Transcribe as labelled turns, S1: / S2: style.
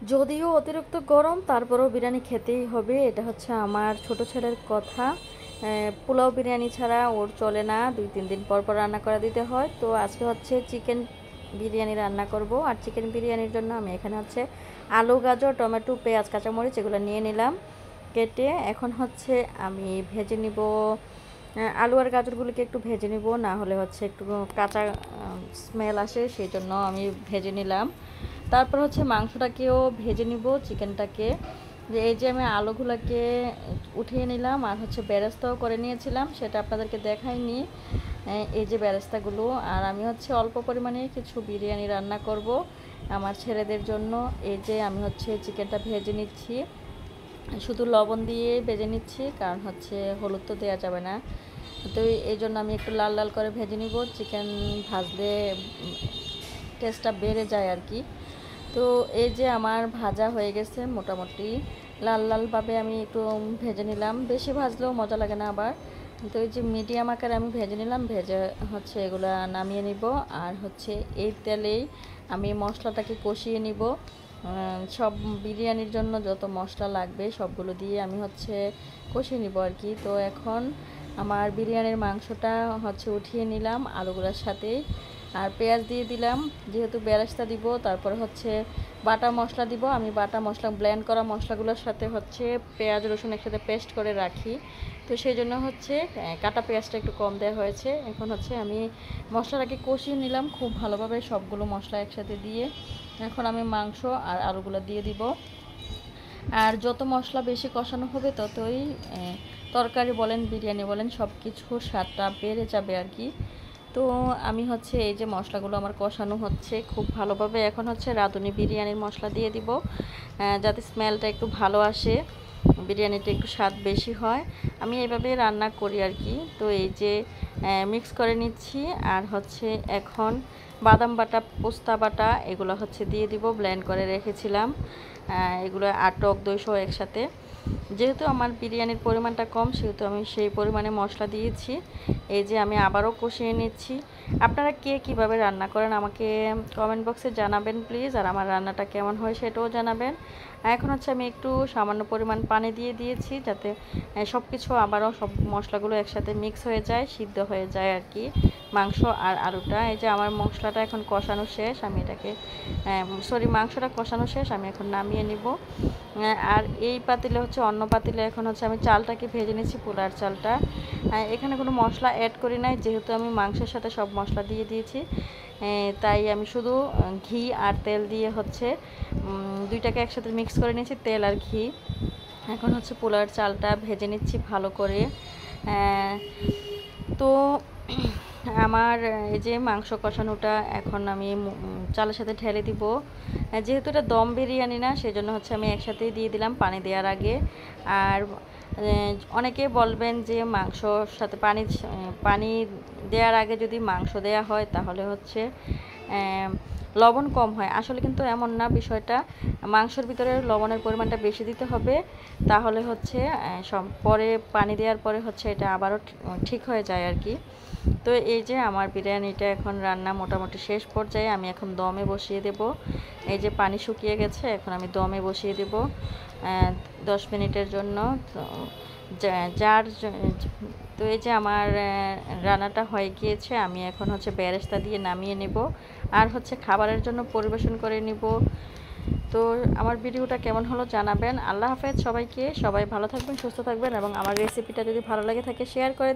S1: যদিও অতিরিক্ত গরম তারপরেও বিরিয়ানি খেতেই হবে, এটা হচ্ছে আমার ছোট ছেলের কথা। পোলাও বিরিয়ানি ছাড়া ওর চলে না, 2-3 দিন পর পর রান্না করে দিতে হয়। তো আজকে হচ্ছে চিকেন বিরিয়ানি রান্না করব। আর চিকেন বিরিয়ানির জন্য আমি এখানে হচ্ছে আলু, গাজর, টমেটো, পেঁয়াজ, কাঁচামরিচ এগুলো নিয়ে নিলাম কেটে। এখন হচ্ছে আমি ভেজে নিব আলু আর গাজরগুলোকে একটু ভেজে নিব, না হলে হচ্ছে একটু কাঁচা স্মেল আসে, সেই জন্য আমি ভেজে নিলাম। তারপর হচ্ছে মাংসটাকেও ভেজে নিব, চিকেনটাকে। যে এই যে আমি আলুগুলোকে উঠিয়ে নিলাম আর হচ্ছে বেরেস্তাও করে নিয়েছিলাম, সেটা আপনাদেরকে দেখাইনি। এই যে বেরেস্তাগুলো। আর আমি হচ্ছে অল্প পরিমাণে কিছু বিরিয়ানি রান্না করব আমার ছেলেদের জন্য। এই যে আমি হচ্ছে চিকেনটা ভেজে নিচ্ছি, শুধু লবণ দিয়ে ভেজে নিচ্ছি, কারণ হচ্ছে হলুদ তো দেওয়া যাবে না। তো এই জন্য আমি একটু লাল লাল করে ভেজে নিব, চিকেন ভাজলে টেস্টটা বেড়ে যায় আর কি। তো এই যে আমার ভাজা হয়ে গেছে মোটামুটি লাল লালভাবে আমি একটু ভেজে নিলাম, বেশি ভাজলেও মজা লাগে না আবার। তো এই যে মিডিয়াম আকারে আমি ভেজে নিলাম, ভেজে হচ্ছে এগুলো নামিয়ে নিব। আর হচ্ছে এই তেলেই আমি মশলাটাকে কষিয়ে নিব। সব বিরিয়ানির জন্য যত মশলা লাগবে সবগুলো দিয়ে আমি হচ্ছে কষিয়ে নিব আর কি। তো এখন আমার বিরিয়ানির মাংসটা হচ্ছে উঠিয়ে নিলাম আলুগুলোর সাথেই, আর পেঁয়াজ দিয়ে দিলাম, যেহেতু বেরেস্তা দিব। তারপরে হচ্ছে বাটা মশলা দিব। আমি বাটা মশলা ব্লেন্ড করা মশলাগুলোর সাথে হচ্ছে পেঁয়াজ রসুন একসাথে পেস্ট করে রাখি, তো সেই জন্য হচ্ছে কাটা পেঁয়াজটা একটু কম দেওয়া হয়েছে। এখন হচ্ছে আমি মশলাটাকে কষিয়ে নিলাম খুব ভালোভাবে, সবগুলো মশলা একসাথে দিয়ে। এখন আমি মাংস আর আলুগুলো দিয়ে দিব। আর যত মশলা বেশি কষানো হবে ততই তরকারি বলেন বিরিয়ানি বলেন সব কিছু স্বাদটা বেড়ে যাবে আর কি। তো আমি হচ্ছে এই যে মশলাগুলো আমার কষানো হচ্ছে খুব ভালোভাবে। এখন হচ্ছে রাঁধুনি বিরিয়ানির মশলা দিয়ে দিব, যাতে স্মেলটা একটু ভালো আসে, বিরিয়ানিটা একটু স্বাদ বেশি হয়। আমি এইভাবে রান্না করি আর কি। তো এই যে মিক্স করে নিচ্ছি। আর হচ্ছে এখন বাদাম বাটা, পোস্তা বাটা এগুলো হচ্ছে দিয়ে দিব, ব্লেন্ড করে রেখেছিলাম এগুলো, আর টক দই সহ একসাথে। যেহেতু আমার বিরিয়ানির পরিমাণটা কম, সেহেতু আমি সেই পরিমাণে মশলা দিয়েছি। এই যে আমি আবারও কষিয়ে নিচ্ছি। আপনারা কে কীভাবে রান্না করেন আমাকে কমেন্ট বক্সে জানাবেন প্লিজ, আর আমার রান্নাটা কেমন হয় সেটাও জানাবেন। এখন হচ্ছে আমি একটু সামান্য পরিমাণ পানি দিয়ে দিয়েছি, যাতে সব কিছু আবারও সব মশলাগুলো একসাথে মিক্স হয়ে যায়, সিদ্ধ হয়ে যায় আর কি মাংস আর আলুটা। এই যে আমার মশলাটা এখন কষানো শেষ, আমি এটাকে মাংসটা কষানো শেষ, আমি এখন নামিয়ে নিব। আর এই পাতিলে হচ্ছে অন্য পাতিলে এখন হচ্ছে আমি চালটাকে ভেজে নিচ্ছি, পোলার চালটা। এখানে কোনো মশলা অ্যাড করি নাই, যেহেতু আমি মাংসের সাথে সব মশলা দিয়ে দিয়েছি। তাই আমি শুধু ঘি আর তেল দিয়ে হচ্ছে দুইটাকে একসাথে মিক্স করে নিয়েছি, তেল আর ঘি। এখন হচ্ছে পোলার চালটা ভেজে নিচ্ছি ভালো করে। তো আমার এই যে মাংস কষানোটা এখন আমি চালের সাথে ঢেলে দিব। যেহেতু এটা দম বিরিয়ানি না, সেই জন্য হচ্ছে আমি একসাথেই দিয়ে দিলাম পানি দেওয়ার আগে। আর অনেকে বলবেন যে মাংসর সাথে পানি দেওয়ার আগে যদি মাংস দেওয়া হয় তাহলে হচ্ছে লবণ কম হয়। আসলে কিন্তু এমন না বিষয়টা, মাংসের ভিতরে লবণের পরিমাণটা বেশি দিতে হবে, তাহলে হচ্ছে পরে পানি দেওয়ার পরে হচ্ছে এটা আবারও ঠিক হয়ে যায় আর কি। তো এই যে আমার বিরিয়ানিটা এখন রান্না মোটামুটি শেষ পর্যায়ে, আমি এখন দমে বসিয়ে দেব। এই যে পানি শুকিয়ে গেছে, এখন আমি দমে বসিয়ে দেব 10 মিনিটের জন্য। তো এই যে আমার রান্নাটা হয়ে গিয়েছে, আমি এখন হচ্ছে বেরেস্তা দিয়ে নামিয়ে নেব আর হচ্ছে খাবারের জন্য পরিবেশন করে নিব। তো আমার ভিডিওটা কেমন হলো জানাবেন। আল্লাহ হাফেজ সবাইকে, সবাই ভালো থাকবেন, সুস্থ থাকবেন, এবং আমার রেসিপিটা যদি ভালো লাগে থাকে শেয়ার করে